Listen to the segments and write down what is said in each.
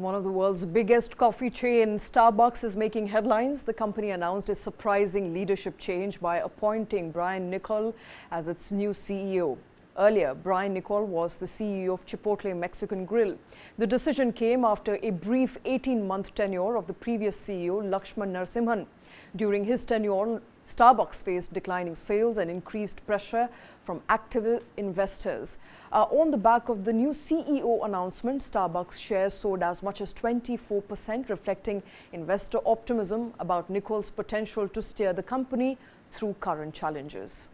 And one of the world's biggest coffee chain, Starbucks, is making headlines. The company announced a surprising leadership change by appointing Brian Niccol as its new CEO. Earlier, Brian Niccol was the CEO of Chipotle Mexican Grill. The decision came after a brief 18-month tenure of the previous CEO, Lakshman Narasimhan. During his tenure, Starbucks faced declining sales and increased pressure from active investors. On the back of the new CEO announcement, Starbucks shares soared as much as 24%, reflecting investor optimism about Niccol's potential to steer the company through current challenges.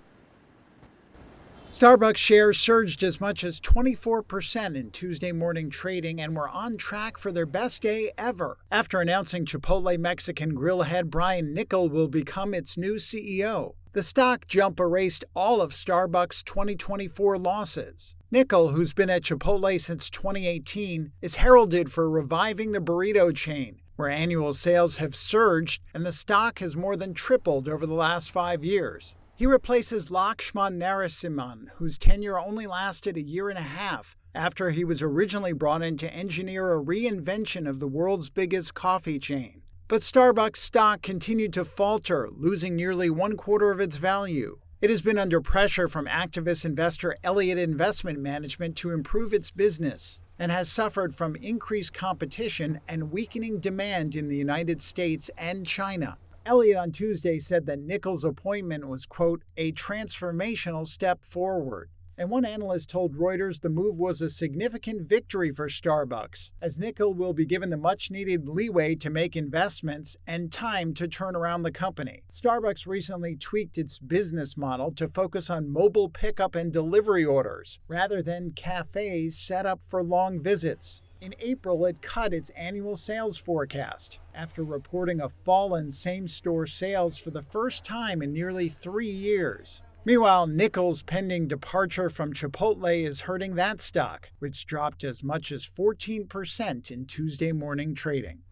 Starbucks shares surged as much as 24% in Tuesday morning trading and were on track for their best day ever after announcing Chipotle Mexican Grill head Brian Niccol will become its new CEO. The stock jump erased all of Starbucks' 2024 losses. Niccol, who's been at Chipotle since 2018, is heralded for reviving the burrito chain, where annual sales have surged and the stock has more than tripled over the last 5 years. He replaces Lakshman Narasimhan, whose tenure only lasted a year and a half after he was originally brought in to engineer a reinvention of the world's biggest coffee chain. But Starbucks stock continued to falter, losing nearly 1/4 of its value. It has been under pressure from activist investor Elliott Investment Management to improve its business and has suffered from increased competition and weakening demand in the United States and China. Elliott on Tuesday said that Niccol's appointment was, quote, a transformational step forward. And one analyst told Reuters the move was a significant victory for Starbucks, as Niccol will be given the much-needed leeway to make investments and time to turn around the company. Starbucks recently tweaked its business model to focus on mobile pickup and delivery orders, rather than cafes set up for long visits. In April, it cut its annual sales forecast after reporting a fall in same-store sales for the first time in nearly 3 years. Meanwhile, Niccol's pending departure from Chipotle is hurting that stock, which dropped as much as 14% in Tuesday morning trading.